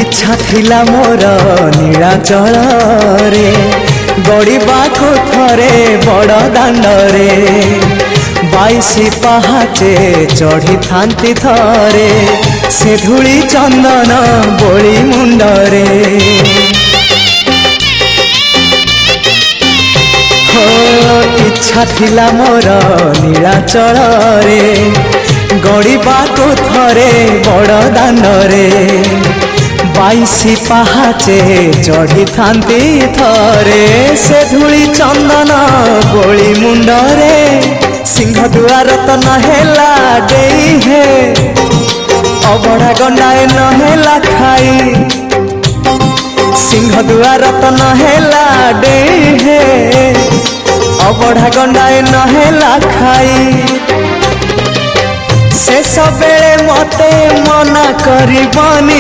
इच्छा थिला मोर नीलाचल रे गड़िबाको थरे बड़ दांडरे 22 पहाचे चढ़ी थांती थरे से धूली चंदन बोली मुंडरे हो इच्छा थिला मोर नीलाचल रे गड़िबाको थरे बड़ दांडरे 22 पहाचे चढ़ी थांती थरे से धूली चंदन बोली मुंडरे सिंह दुआर तो नहेला देई हे अबड़ा गंडाए नहेला खाई सिंह दुआर तो नहेला देई हे अबड़ा गंडाए नहेला खाई शेष बेले मते मना करबनी